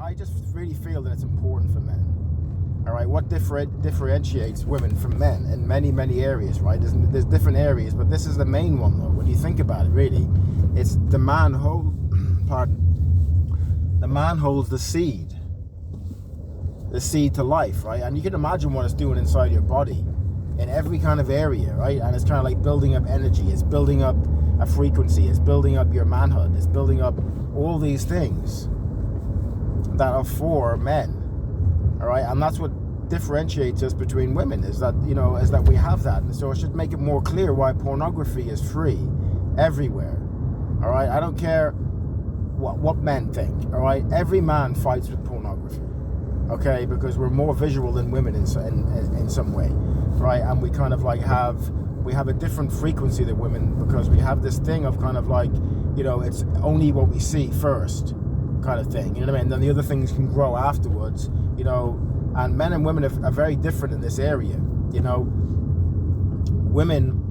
I just really feel that it's important for men. All right, what differentiates women from men in many areas, right? There's different areas, but this is the main one, though. When you think about it, really, it's the man the man holds the seed to life, right? And you can imagine what it's doing inside your body in every kind of area, right? And it's kind of like building up energy, it's building up a frequency, it's building up your manhood, it's building up all these things that are for men. All right, and that's what differentiates us between women, is that we have that. And so it should make it more clear why pornography is free everywhere. All right, I don't care what men think. All right, every man fights with pornography. Okay, because we're more visual than women in some way, right? And we kind of like have a different frequency than women, because we have this thing of kind of like, it's only what we see first, kind of thing, you know what I mean? And then the other things can grow afterwards, and men and women are very different in this area. Women,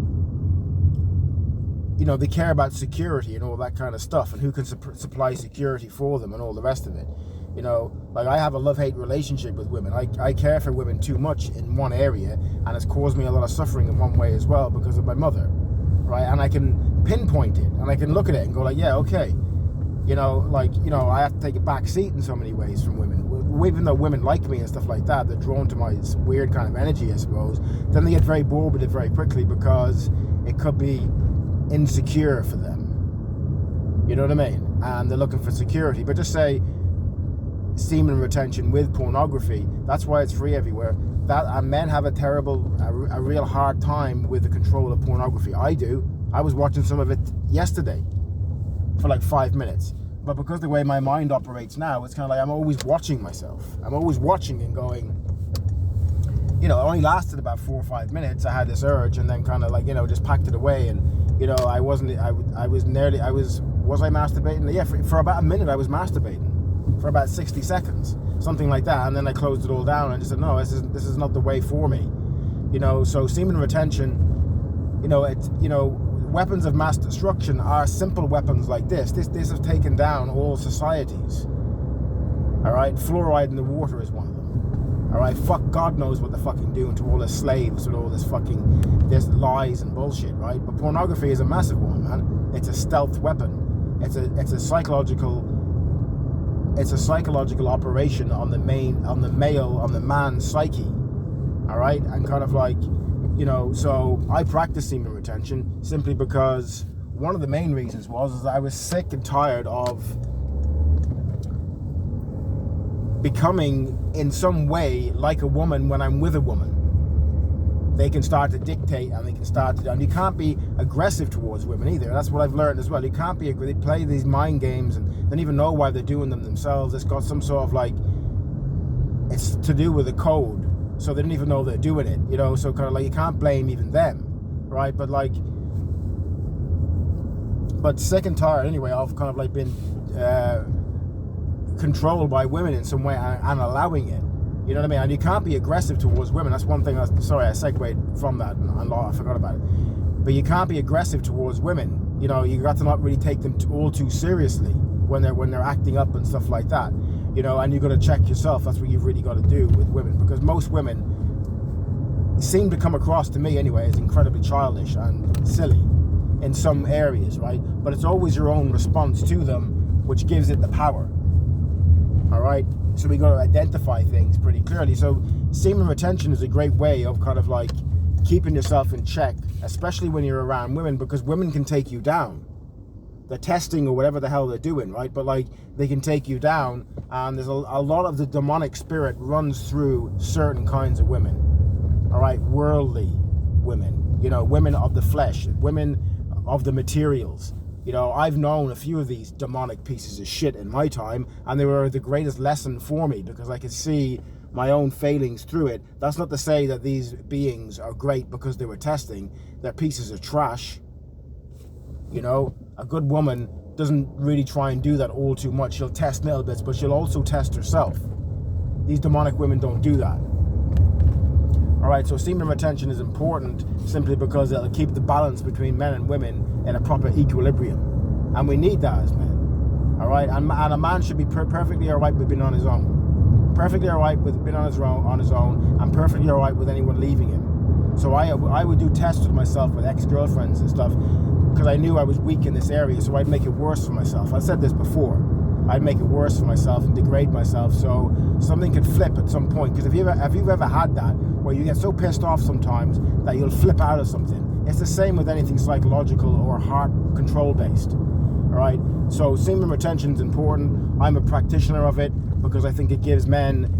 they care about security and all that kind of stuff, and who can supply security for them and all the rest of it. Like I have a love-hate relationship with women. I care for women too much in one area, and it's caused me a lot of suffering in one way as well because of my mother, right? And I can pinpoint it, and I can look at it and go like, yeah, okay. I have to take a back seat in so many ways from women. Even though women like me and stuff like that, they're drawn to my weird kind of energy, I suppose. Then they get very bored with it very quickly because it could be insecure for them. You know what I mean? And they're looking for security. But just say semen retention with pornography, that's why it's free everywhere. And men have a real hard time with the control of pornography. I do. I was watching some of it yesterday for like 5 minutes, but because the way my mind operates now, it's kind of like I'm always watching myself. I'm always watching and going, it only lasted about 4 or 5 minutes. I had this urge and then kind of like, just packed it away. And was I masturbating? Yeah, for about a minute I was masturbating for about 60 seconds, something like that. And then I closed it all down and just said, no, this is not the way for me. So semen retention, weapons of mass destruction are simple weapons like this. This has taken down all societies. All right, fluoride in the water is one of them. All right, God knows what they're fucking doing to all the slaves with all this lies and bullshit, right? But pornography is a massive one, man. It's a stealth weapon. It's a psychological operation on the man's psyche. All right, and kind of like, so I practice semen retention simply because one of the main reasons is I was sick and tired of becoming in some way like a woman when I'm with a woman. They can start to dictate and and you can't be aggressive towards women either. That's what I've learned as well. You can't be, they play these mind games and they don't even know why they're doing them themselves. It's got some sort of like, it's to do with a code. So they don't even know they're doing it, so kind of like you can't blame even them, right? But sick and tired anyway of kind of like being controlled by women in some way and allowing it, you know what I mean? And you can't be aggressive towards women. That's one thing, sorry, I segued from that and I forgot about it. But you can't be aggressive towards women. You got to not really take them all too seriously when they're acting up and stuff like that. And you've got to check yourself. That's what you've really got to do with women, because most women seem to come across, to me anyway, as incredibly childish and silly in some areas, right? But it's always your own response to them which gives it the power. All right? So we got to identify things pretty clearly. So semen retention is a great way of kind of like keeping yourself in check, especially when you're around women, because women can take you down. They're testing or whatever the hell they're doing, right? But like they can take you down, and there's a lot of the demonic spirit runs through certain kinds of women. All right, worldly women, women of the flesh, women of the materials. I've known a few of these demonic pieces of shit in my time, and they were the greatest lesson for me because I could see my own failings through it. That's not to say that these beings are great because they were testing. They're pieces of trash. A good woman doesn't really try and do that all too much. She'll test little bits, but she'll also test herself. These demonic women don't do that. All right, so semen retention is important simply because it'll keep the balance between men and women in a proper equilibrium. And we need that as men. All right, and a man should be perfectly all right with being on his own, perfectly all right with being on his own, and perfectly all right with anyone leaving him. So I would do tests with myself with ex-girlfriends and stuff because I knew I was weak in this area, so I'd make it worse for myself. I said this before. I'd make it worse for myself and degrade myself so something could flip at some point. Because if you've ever had that, where you get so pissed off sometimes that you'll flip out of something, it's the same with anything psychological or heart control based. All right. So semen retention is important. I'm a practitioner of it because I think it gives men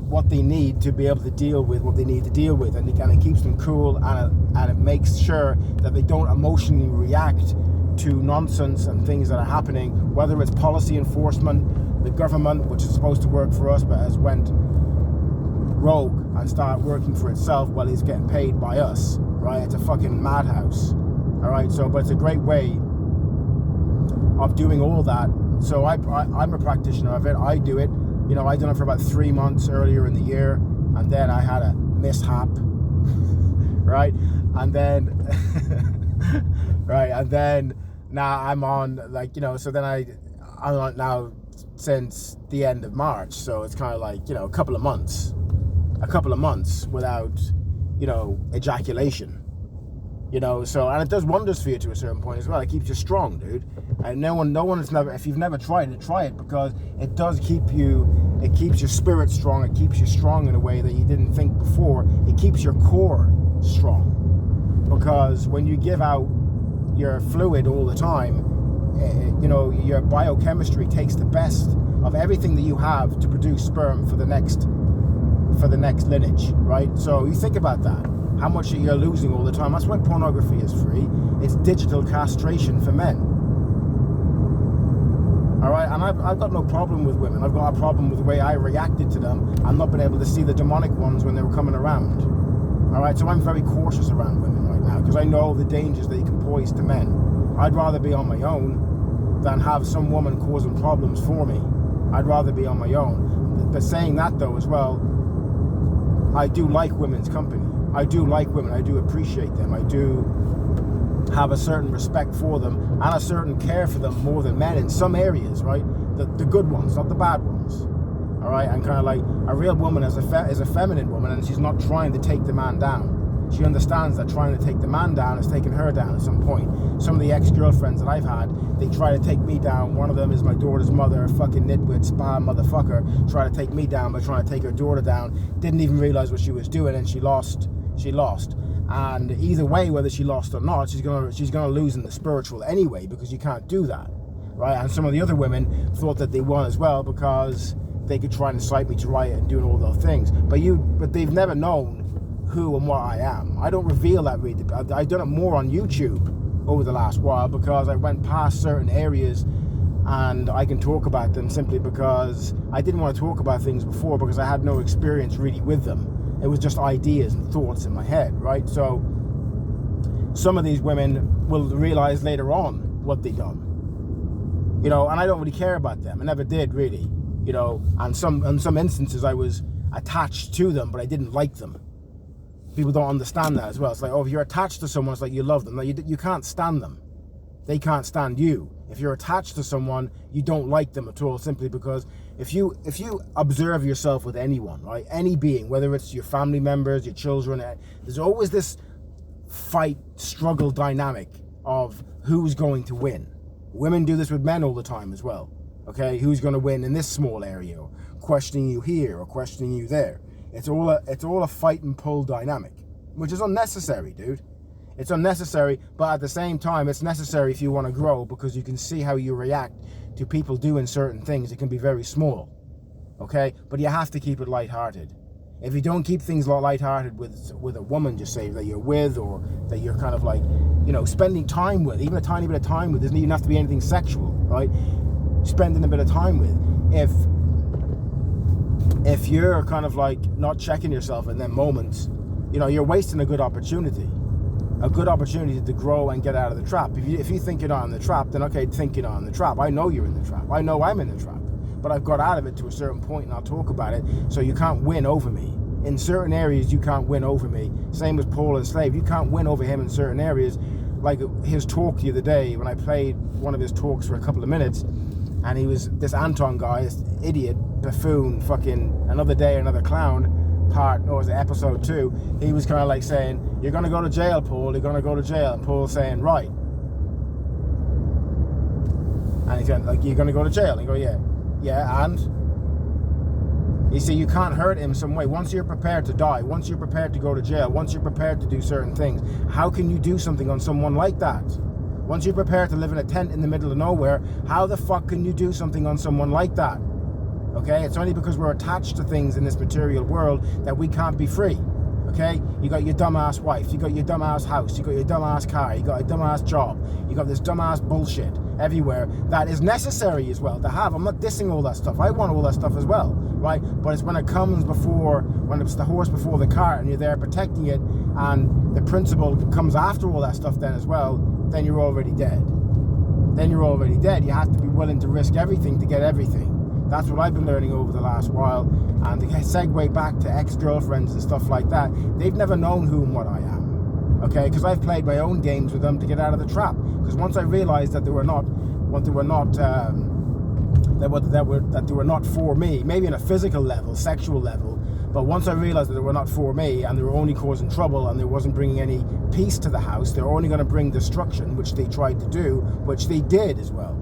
what they need to be able to deal with what they need to deal with, and it keeps them cool, and it makes sure that they don't emotionally react to nonsense and things that are happening, whether it's policy enforcement, the government, which is supposed to work for us but has went rogue and started working for itself while it's getting paid by us, right? It's a fucking madhouse. All right, so but it's a great way of doing all that. So I'm a practitioner of it. I do it. You know, I done it for about 3 months earlier in the year, and then I had a mishap, right? And then, right, and then now I'm on, like, you know, so then I'm on now since the end of March, so it's kind of like, you know, a couple of months without, you know, ejaculation. You know, so, and it does wonders for you to a certain point as well. It keeps you strong, dude. And no one has never, if you've never tried it, try it, because it does keeps your spirit strong. It keeps you strong in a way that you didn't think before. It keeps your core strong, because when you give out your fluid all the time, you know, your biochemistry takes the best of everything that you have to produce sperm for the next lineage, right? So you think about that. How much you're losing all the time. That's why pornography is free. It's digital castration for men. All right, and I've got no problem with women. I've got a problem with the way I reacted to them. I've not been able to see the demonic ones when they were coming around. All right, so I'm very cautious around women right now because I know the dangers they can pose to men. I'd rather be on my own than have some woman causing problems for me. I'd rather be on my own. But saying that though as well, I do like women's company. I do like women. I do appreciate them. I do have a certain respect for them and a certain care for them more than men in some areas, right? The good ones, not the bad ones. All right, and kind of like a real woman is a feminine woman, and she's not trying to take the man down. She understands that trying to take the man down is taking her down at some point. Some of the ex-girlfriends that I've had, they try to take me down. One of them is my daughter's mother, a fucking nitwit, spa motherfucker, try to take me down by trying to take her daughter down. Didn't even realize what she was doing, and she lost. And either way, whether she lost or not, she's gonna lose in the spiritual anyway, because you can't do that, right? And some of the other women thought that they won as well because they could try and incite me to riot and doing all those things. But they've never known who and what I am. I don't reveal that really. I've done it more on YouTube over the last while because I went past certain areas and I can talk about them simply because I didn't want to talk about things before because I had no experience really with them. It was just ideas and thoughts in my head, right? So some of these women will realize later on what they've done, you know, and I don't really care about them. I never did really, you know, and in some instances I was attached to them, but I didn't like them. People don't understand that as well. It's like, oh, if you're attached to someone, it's like you love them. No, you can't stand them. They can't stand you. If you're attached to someone, you don't like them at all, simply because if you observe yourself with anyone, right, any being, whether it's your family members, your children, there's always this fight, struggle dynamic of who's going to win. Women do this with men all the time as well. Okay, who's going to win in this small area, or questioning you here, or questioning you there. It's all a fight and pull dynamic, which is unnecessary, dude. It's unnecessary, but at the same time, it's necessary if you want to grow, because you can see how you react to people doing certain things. It can be very small, okay? But you have to keep it lighthearted. If you don't keep things lighthearted with a woman, just say that you're with, or that you're kind of like, you know, spending time with, even a tiny bit of time with, doesn't even have to be anything sexual, right? Spending a bit of time with. If you're kind of like not checking yourself in them moments, you know, you're wasting a good opportunity to grow and get out of the trap. If you think you're not in the trap, then okay, think you're not in the trap. I know you're in the trap. I know I'm in the trap. But I've got out of it to a certain point, and I'll talk about it. So you can't win over me. In certain areas, you can't win over me. Same with Paul Unslaved. You can't win over him in certain areas. Like his talk the other day, when I played one of his talks for a couple of minutes, and he was this Anton guy, this idiot, buffoon, fucking Another Day, Another Clown, was it episode 2? He was kind of like saying, "You're gonna go to jail, Paul. You're gonna go to jail." And Paul's saying, "Right." And he's like, "You're gonna go to jail." And you go, "Yeah, and." You see, you can't hurt him some way. Once you're prepared to die, once you're prepared to go to jail, once you're prepared to do certain things, how can you do something on someone like that? Once you're prepared to live in a tent in the middle of nowhere, how the fuck can you do something on someone like that? Okay, it's only because we're attached to things in this material world that we can't be free. Okay, you got your dumbass wife, you got your dumbass house, you got your dumbass car, you got a dumbass job, you got this dumbass bullshit everywhere that is necessary as well to have. I'm not dissing all that stuff. I want all that stuff as well, right? But it's when it comes before, when it's the horse before the cart, and you're there protecting it, and the principle comes after all that stuff then as well, then you're already dead. Then you're already dead. You have to be willing to risk everything to get everything. That's what I've been learning over the last while. And to segue back to ex-girlfriends and stuff like that, they've never known who and what I am. Okay, because I've played my own games with them to get out of the trap. Because once I realized that they were not for me, maybe on a physical level, sexual level, but once I realized that they were not for me and they were only causing trouble and they wasn't bringing any peace to the house, they were only going to bring destruction, which they tried to do, which they did as well.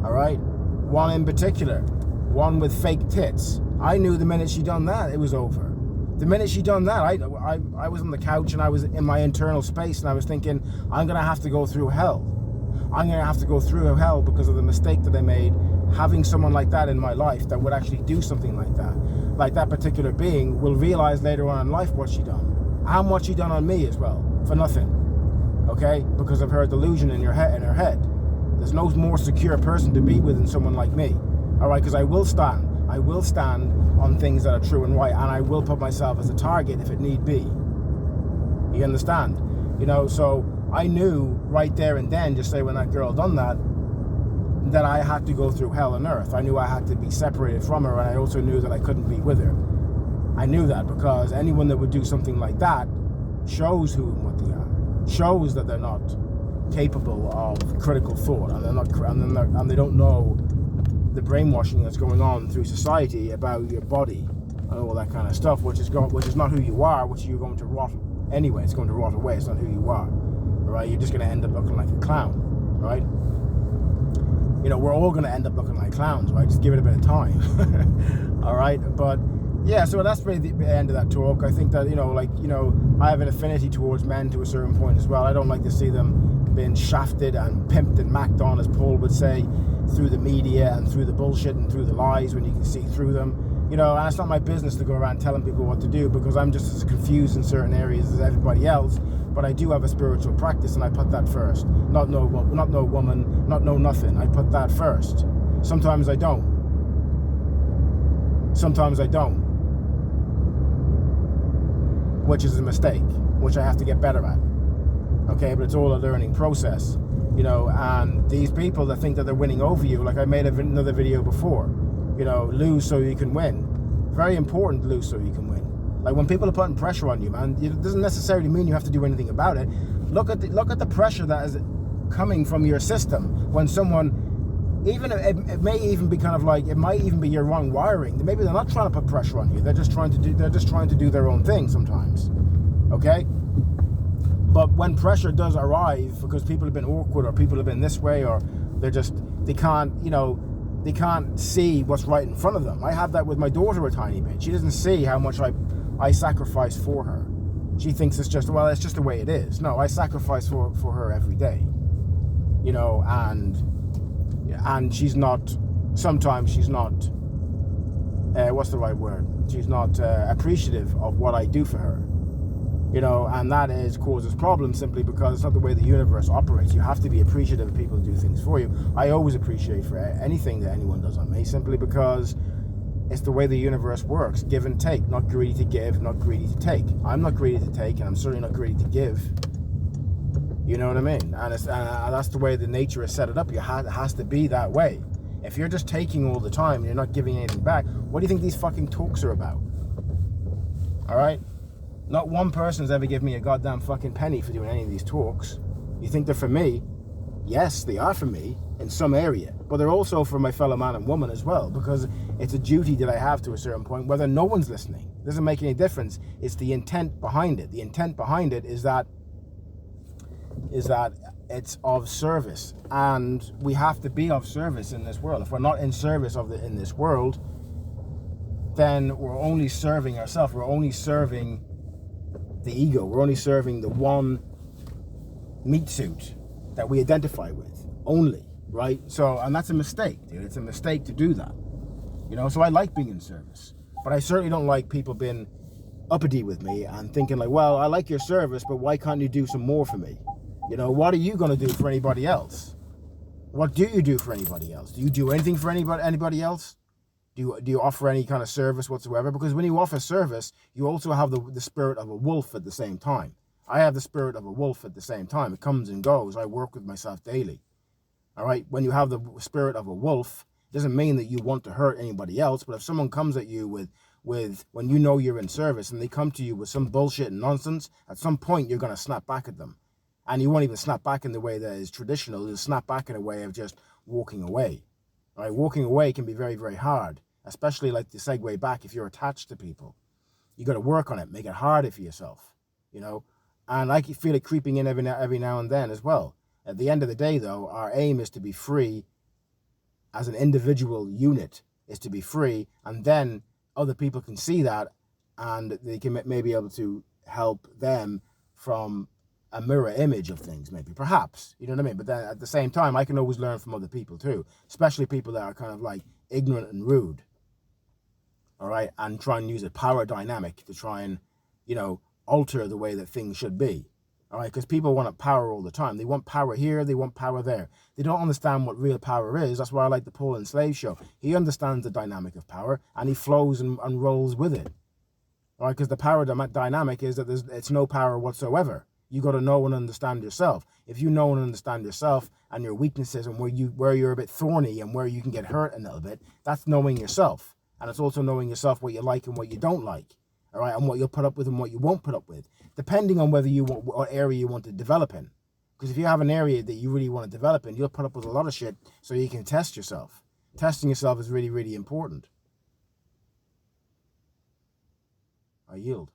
All right. One in particular, one with fake tits. I knew the minute she done that, it was over. The minute she done that, I was on the couch and I was in my internal space and I was thinking, I'm going to have to go through hell. I'm going to have to go through hell because of the mistake that I made having someone like that in my life that would actually do something like that. Like that particular being will realize later on in life what she done. And what she done on me as well, for nothing. Okay? Because of her delusion in her head. There's no more secure person to be with than someone like me. All right, because I will stand on things that are true and right, and I will put myself as a target if it need be. You understand? You know, so I knew right there and then, just say when that girl done that I had to go through hell and earth. I knew I had to be separated from her, and I also knew that I couldn't be with her. I knew that because anyone that would do something like that shows who and what they are, shows that they're not capable of critical thought, and they don't know the brainwashing that's going on through society about your body and all that kind of stuff, which is not who you are, which you're going to rot anyway. It's going to rot away. It's not who you are. All right, you're just going to end up looking like a clown, right? You know, we're all going to end up looking like clowns, right? Just give it a bit of time. All right, but yeah, so that's really the end of that talk. I think that, I have an affinity towards men to a certain point as well. I don't like to see them being shafted and pimped and macked on, as Paul would say, through the media and through the bullshit and through the lies when you can see through them. You know, and it's not my business to go around telling people what to do because I'm just as confused in certain areas as everybody else. But I do have a spiritual practice, and I put that first. Not no woman, not no nothing. I put that first. Sometimes I don't. Sometimes I don't. Which is a mistake, which I have to get better at. Okay, but it's all a learning process, and these people that think that they're winning over you, like I made another video before, lose so you can win. Very important to lose so you can win. Like when people are putting pressure on you, man, it doesn't necessarily mean you have to do anything about it. Look at the pressure that is coming from your system when someone, even it may even be kind of like, it might even be your wrong wiring. Maybe they're not trying to put pressure on you. They're just trying to do their own thing sometimes. Okay? But when pressure does arrive because people have been awkward or people have been this way or they can't see what's right in front of them. I have that with my daughter a tiny bit. She doesn't see how much I sacrifice for her. She thinks it's just the way it is. No, I sacrifice for her every day. And she's not, sometimes she's not, what's the right word? She's not appreciative of what I do for her. And that causes problems simply because it's not the way the universe operates. You have to be appreciative of people who do things for you. I always appreciate for anything that anyone does on me, simply because it's the way the universe works. Give and take, not greedy to give, not greedy to take. I'm not greedy to take, and I'm certainly not greedy to give. You know what I mean? And that's the way the nature has set it up. It has to be that way. If you're just taking all the time and you're not giving anything back, what do you think these fucking talks are about? All right? Not one person's ever given me a goddamn fucking penny for doing any of these talks. You think they're for me? Yes, they are for me in some area, but they're also for my fellow man and woman as well, because it's a duty that I have to a certain point, whether no one's listening. It doesn't make any difference. It's the intent behind it. The intent behind it is that it's of service, and we have to be of service in this world. If we're not in service in this world, then we're only serving ourselves. We're only serving the ego. We're only serving the one meat suit that we identify with only, right? So, and that's a mistake, dude. It's a mistake to do that, you know. So I like being in service, but I certainly don't like people being uppity with me and thinking like, well, I like your service, but why can't you do some more for me? You know, what are you going to do for anybody else? What do you do for anybody else? Do you do anything for anybody else? Do you offer any kind of service whatsoever? Because when you offer service, you also have the spirit of a wolf at the same time. I have the spirit of a wolf at the same time. It comes and goes. I work with myself daily. All right? When you have the spirit of a wolf, it doesn't mean that you want to hurt anybody else, but if someone comes at you with when you know you're in service and they come to you with some bullshit and nonsense, at some point you're going to snap back at them. And you won't even snap back in the way that is traditional. You'll snap back in a way of just walking away. All right? Walking away can be very, very hard, especially like the segue back if you're attached to people. You got to work on it, make it harder for yourself, you know. And I feel it creeping in every now and then as well. At the end of the day, though, our aim is to be free as an individual unit, is to be free. And then other people can see that and they can maybe able to help them from a mirror image of things, maybe, perhaps. You know what I mean? But then at the same time, I can always learn from other people too, especially people that are kind of like ignorant and rude. All right? And try and use a power dynamic to try and, you know, alter the way that things should be. All right, because people want power all the time. They want power here, they want power there. They don't understand what real power is. That's why I like the Paul Unslaved show. He understands the dynamic of power and he flows and rolls with it. All right, because the power dynamic is that it's no power whatsoever. You got to know and understand yourself. If you know and understand yourself and your weaknesses and where you're a bit thorny and where you can get hurt a little bit, that's knowing yourself. And it's also knowing yourself, what you like and what you don't like. All right, and what you'll put up with and what you won't put up with, depending on whether you want what area you want to develop in. Because if you have an area that you really want to develop in, you'll put up with a lot of shit so you can test yourself. Testing yourself is really, really important. I yield.